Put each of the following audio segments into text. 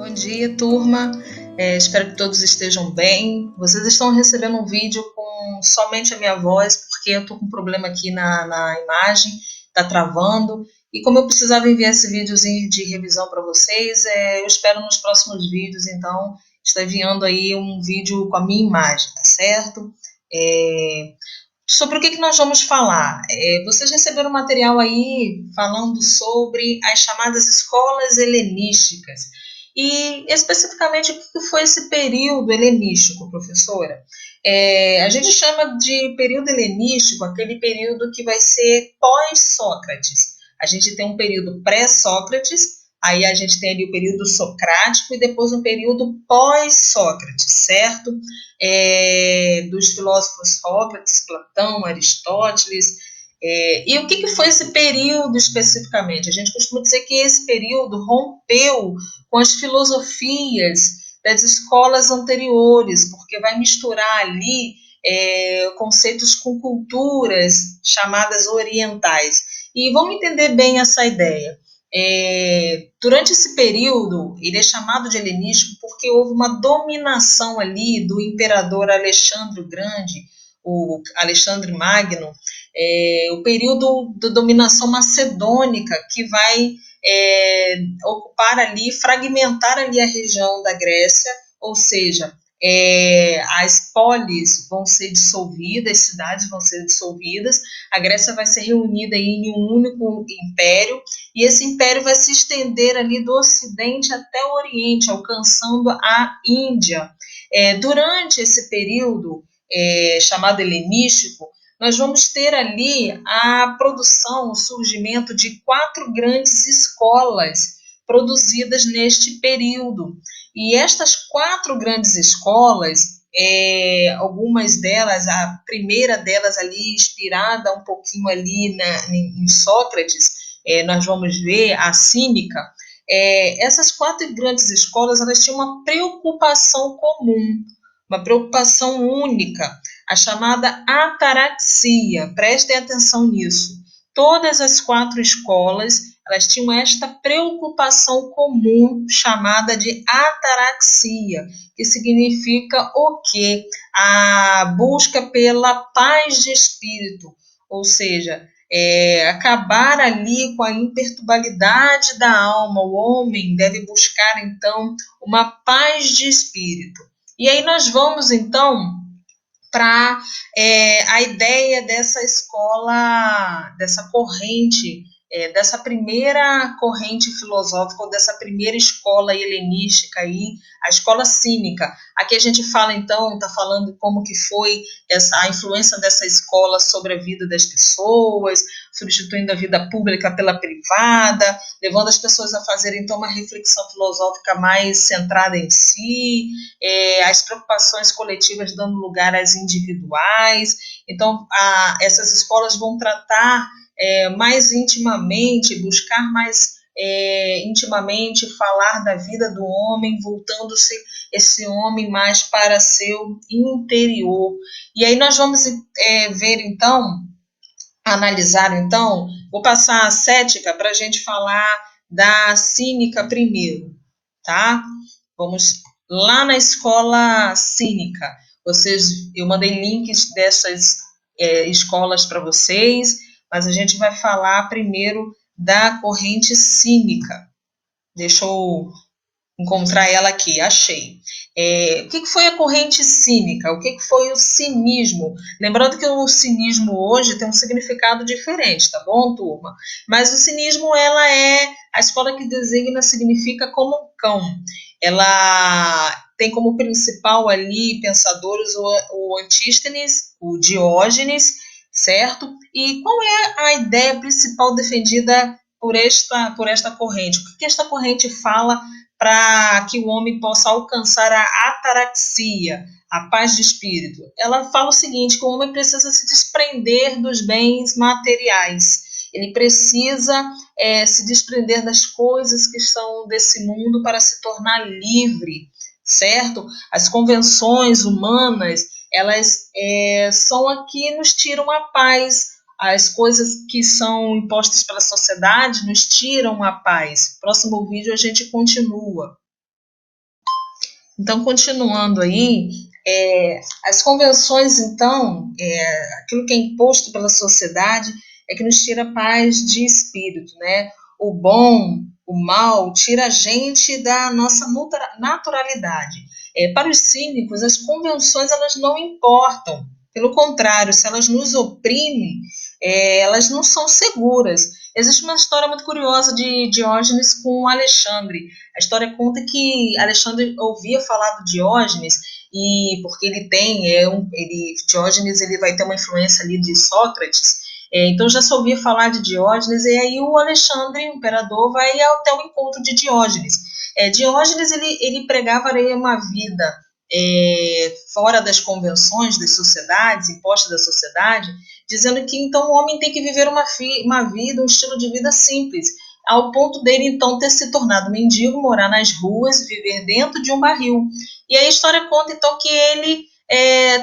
Bom dia, turma. Espero que todos estejam bem. Vocês estão recebendo um vídeo com somente a minha voz, porque eu estou com um problema aqui na imagem, está travando. E como eu precisava enviar esse videozinho de revisão para vocês, eu espero nos próximos vídeos, então, estar enviando aí um vídeo com a minha imagem, tá certo? Sobre o que nós vamos falar? Vocês receberam material aí falando sobre as chamadas escolas helenísticas. E, especificamente, o que foi esse período helenístico, professora? A gente chama de período helenístico aquele período que vai ser pós-Sócrates. A gente tem um período pré-Sócrates, aí a gente tem ali o período socrático e depois um período pós-Sócrates, certo? Dos filósofos Sócrates, Platão, Aristóteles. E o que foi esse período especificamente? A gente costuma dizer que esse período rompeu com as filosofias das escolas anteriores, porque vai misturar ali conceitos com culturas chamadas orientais. E vamos entender bem essa ideia. Durante esse período, ele é chamado de helenístico porque houve uma dominação ali do imperador Alexandre o Grande, o Alexandre Magno, o período da dominação macedônica, que vai ocupar ali, fragmentar ali a região da Grécia, ou seja, as polis vão ser dissolvidas, as cidades vão ser dissolvidas, a Grécia vai ser reunida aí em um único império, e esse império vai se estender ali do Ocidente até o Oriente, alcançando a Índia. Durante esse período chamado helenístico, nós vamos ter ali a produção, o surgimento de 4 grandes escolas produzidas neste período. E estas 4 grandes escolas, algumas delas, a primeira delas ali inspirada um pouquinho ali em Sócrates, nós vamos ver a Cínica. Essas 4 grandes escolas, elas tinham uma preocupação comum, uma preocupação única, a chamada ataraxia. Prestem atenção nisso. Todas as 4 escolas, elas tinham esta preocupação comum chamada de ataraxia, que significa o quê? A busca pela paz de espírito, ou seja, acabar ali com a imperturbabilidade da alma. O homem deve buscar, então, uma paz de espírito. E aí nós vamos, então, para a ideia dessa escola, dessa corrente, dessa primeira corrente filosófica, ou dessa primeira escola helenística aí, a escola cínica. Aqui a gente fala, então, está falando como que foi a influência dessa escola sobre a vida das pessoas, substituindo a vida pública pela privada, levando as pessoas a fazerem, então, uma reflexão filosófica mais centrada em si, as preocupações coletivas dando lugar às individuais. Então, essas escolas vão tratar mais intimamente, buscar mais intimamente falar da vida do homem, voltando-se esse homem mais para seu interior. E aí nós vamos ver, então, analisar, então, vou passar a cética para a gente falar da cínica primeiro, tá? Vamos lá na escola cínica. Eu mandei links dessas escolas para vocês, mas a gente vai falar primeiro da corrente cínica. Deixa eu encontrar ela aqui, achei. O que foi a corrente cínica? O que foi o cinismo? Lembrando que o cinismo hoje tem um significado diferente, tá bom, turma? Mas o cinismo, ela é a escola que designa, significa como um cão. Ela tem como principal ali pensadores o Antístenes, o Diógenes, certo? E qual é a ideia principal defendida por esta corrente? O que esta corrente fala para que o homem possa alcançar a ataraxia, a paz de espírito? Ela fala o seguinte, que o homem precisa se desprender dos bens materiais, ele precisa se desprender das coisas que são desse mundo para se tornar livre, certo? As convenções humanas, elas são a que nos tiram a paz. As coisas que são impostas pela sociedade nos tiram a paz. Próximo vídeo a gente continua. Então, continuando aí, as convenções, então, aquilo que é imposto pela sociedade é que nos tira paz de espírito, né? O bom, o mal, tira a gente da nossa naturalidade. Para os cínicos, as convenções elas não importam. Pelo contrário, se elas nos oprimem, elas não são seguras. Existe uma história muito curiosa de Diógenes com Alexandre. A história conta que Alexandre ouvia falar do Diógenes e porque ele tem, Diógenes ele vai ter uma influência ali de Sócrates, então já se ouvia falar de Diógenes e aí o Alexandre, o imperador, vai até o encontro de Diógenes. Diógenes ele pregava aí uma vida fora das convenções das sociedades, impostas da sociedade, dizendo que então o homem tem que viver uma vida, um estilo de vida simples, ao ponto dele então ter se tornado mendigo, morar nas ruas, viver dentro de um barril. E aí a história conta então que ele,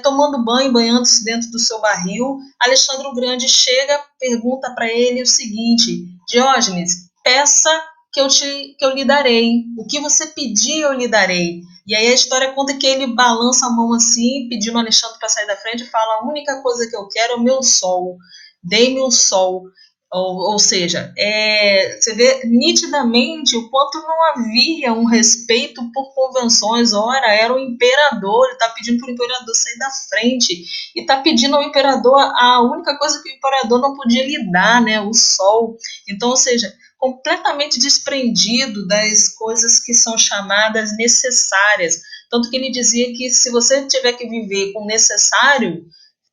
tomando banho, banhando-se dentro do seu barril, Alexandre o Grande chega, pergunta para ele o seguinte: Diógenes, peça que eu lhe darei, o que você pedir eu lhe darei. E aí a história conta que ele balança a mão assim, pedindo a Alexandre para sair da frente e fala: a única coisa que eu quero é o meu sol, dê-me o sol. Ou seja, você vê nitidamente o quanto não havia um respeito por convenções. Ora, era o imperador, ele está pedindo para o imperador sair da frente, e está pedindo ao imperador a única coisa que o imperador não podia lhe dar, né, o sol. Então, ou seja, completamente desprendido das coisas que são chamadas necessárias. Tanto que ele dizia que se você tiver que viver com o necessário,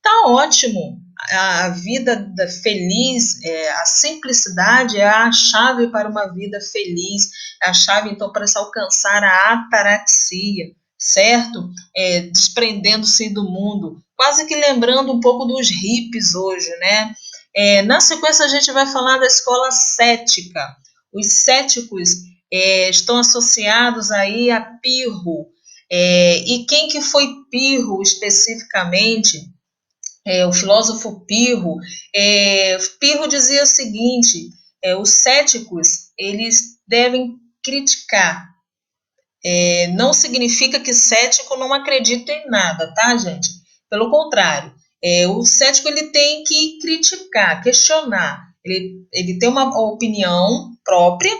tá ótimo. A vida feliz, a simplicidade é a chave para uma vida feliz, é a chave, então, para se alcançar a ataraxia, certo? Desprendendo-se do mundo, quase que lembrando um pouco dos hippies hoje, né? Na sequência, a gente vai falar da escola cética. Os céticos estão associados aí a Pirro. E quem que foi Pirro especificamente? O filósofo Pirro, Pirro dizia o seguinte: os céticos eles devem criticar. Não significa que cético não acredita em nada, tá, gente? Pelo contrário, o cético ele tem que criticar, questionar. Ele tem uma opinião própria,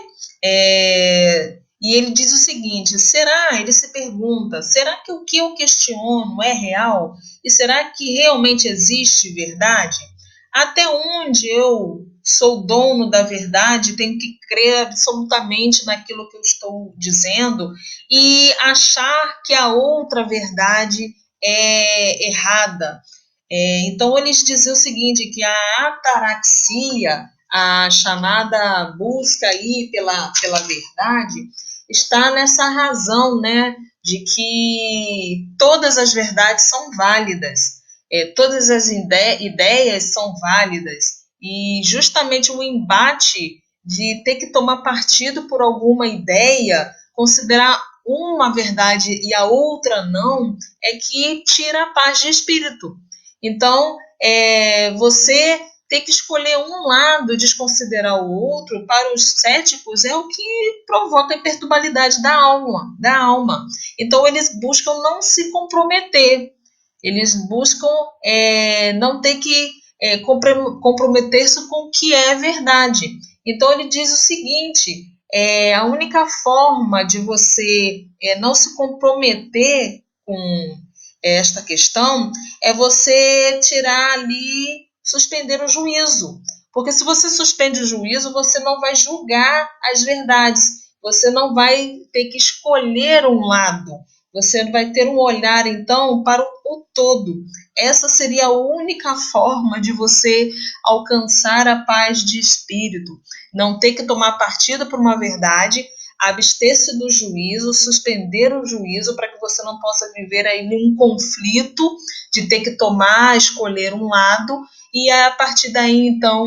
e ele diz o seguinte: será? Ele se pergunta: será que o que eu questiono é real? E será que realmente existe verdade? Até onde eu sou dono da verdade, tenho que crer absolutamente naquilo que eu estou dizendo e achar que a outra verdade é errada. Então, eles diziam o seguinte, que a ataraxia, a chamada busca aí pela verdade, está nessa razão, né, de que todas as verdades são válidas, todas as ideias são válidas, e justamente o embate de ter que tomar partido por alguma ideia, considerar uma verdade e a outra não, é que tira a paz de espírito. Então, você ter que escolher um lado, desconsiderar o outro, para os céticos, é o que provoca a imperturbabilidade da alma. Então, eles buscam não se comprometer, eles buscam não ter que comprometer-se com o que é verdade. Então, ele diz o seguinte: a única forma de você não se comprometer com esta questão é você tirar ali, suspender o juízo. Porque se você suspende o juízo, você não vai julgar as verdades, você não vai ter que escolher um lado, você vai ter um olhar, então, para o todo. Essa seria a única forma de você alcançar a paz de espírito. Não ter que tomar partido por uma verdade, abster-se do juízo, suspender o juízo para que você não possa viver aí num conflito de ter que tomar, escolher um lado, e a partir daí, então,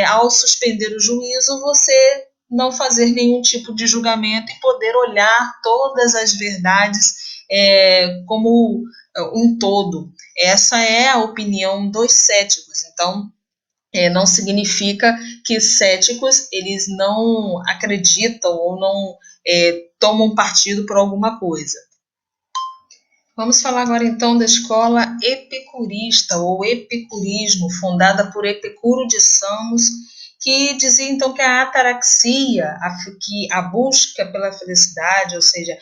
ao suspender o juízo, você não fazer nenhum tipo de julgamento e poder olhar todas as verdades como um todo. Essa é a opinião dos céticos. Então, não significa que céticos eles não acreditam ou não tomam partido por alguma coisa. Vamos falar agora então da escola epicurista ou epicurismo, fundada por Epicuro de Samos, que dizia então que a ataraxia, que a busca pela felicidade, ou seja,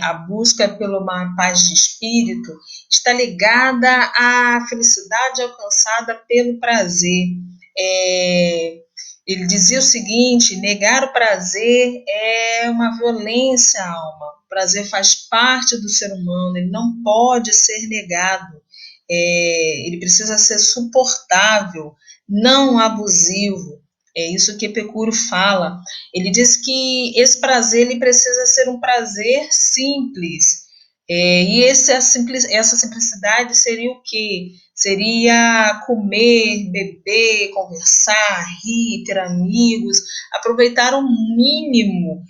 a busca pela uma paz de espírito, está ligada à felicidade alcançada pelo prazer. Ele dizia o seguinte: negar o prazer é uma violência à alma. O prazer faz parte do ser humano, ele não pode ser negado. Ele precisa ser suportável, não abusivo. É isso que Epicuro fala. Ele diz que esse prazer ele precisa ser um prazer simples. E essa simplicidade seria o quê? Seria comer, beber, conversar, rir, ter amigos, aproveitar o mínimo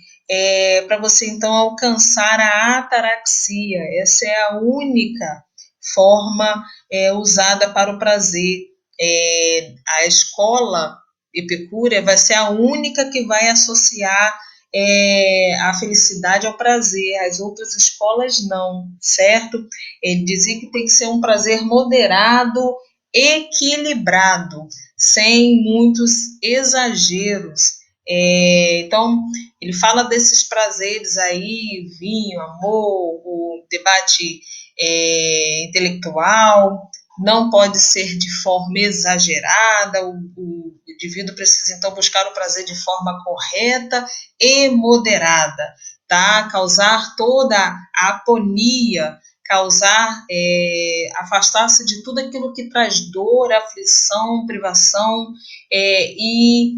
para você então alcançar a ataraxia. Essa é a única forma usada para o prazer. A escola epicúrea vai ser a única que vai associar a felicidade ao prazer, as outras escolas não, certo? Ele dizia que tem que ser um prazer moderado, equilibrado, sem muitos exageros. Então, ele fala desses prazeres aí, vinho, amor, o debate intelectual, não pode ser de forma exagerada, o indivíduo precisa então buscar o prazer de forma correta e moderada, tá? Causar toda a aponia, afastar-se de tudo aquilo que traz dor, aflição, privação, e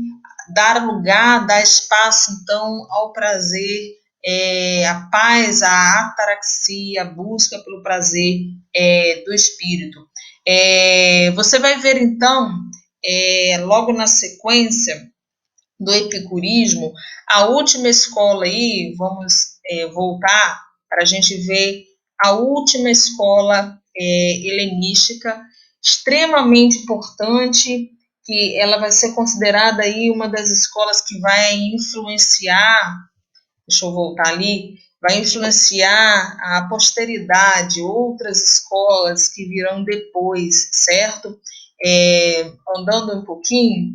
dar lugar, dar espaço então ao prazer, a paz, a ataraxia, a busca pelo prazer do espírito. Você vai ver então, logo na sequência do epicurismo, a última escola aí, vamos voltar para a gente ver a última escola helenística, extremamente importante, que ela vai ser considerada aí uma das escolas que vai influenciar, deixa eu voltar ali, vai influenciar a posteridade, outras escolas que virão depois, certo? Andando um pouquinho,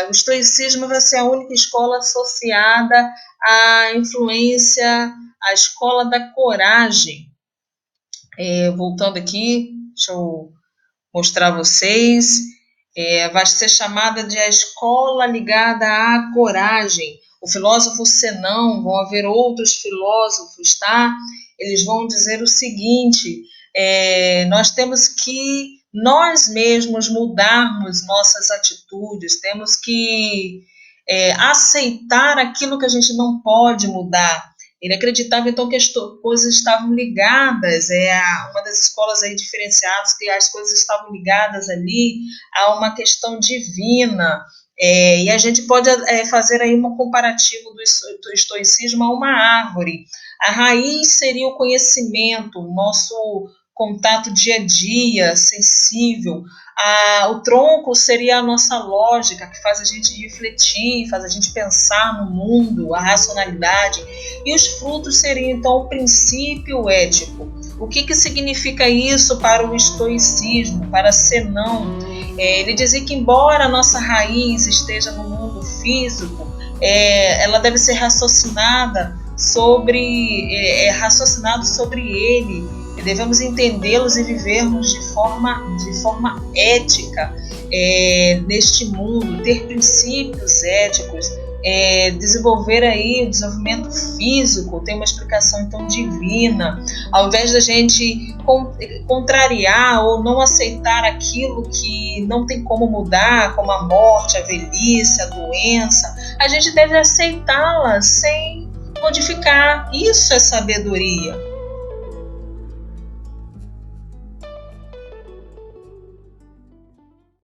o estoicismo vai ser a única escola associada à influência, à escola da coragem. Voltando aqui, deixa eu mostrar a vocês, vai ser chamada de a escola ligada à coragem. O filósofo Zenão, vão haver outros filósofos, tá? Eles vão dizer o seguinte: nós temos que nós mesmos mudarmos nossas atitudes, temos que aceitar aquilo que a gente não pode mudar. Ele acreditava, então, que as coisas estavam ligadas, uma das escolas aí diferenciadas, que as coisas estavam ligadas ali a uma questão divina, e a gente pode fazer aí um comparativo do estoicismo a uma árvore. A raiz seria o conhecimento, o nosso contato dia a dia, sensível. O tronco seria a nossa lógica, que faz a gente refletir, faz a gente pensar no mundo, a racionalidade. E os frutos seriam, então, o princípio ético. O que significa isso para o estoicismo, para Zenão? Ele dizia que, embora a nossa raiz esteja no mundo físico, ela deve ser raciocinado sobre ele, e devemos entendê-los e vivermos de forma ética neste mundo, ter princípios éticos, desenvolver aí o desenvolvimento físico, tem uma explicação então divina, ao invés da gente contrariar ou não aceitar aquilo que não tem como mudar, como a morte, a velhice, a doença, a gente deve aceitá-la sem modificar. Isso é sabedoria.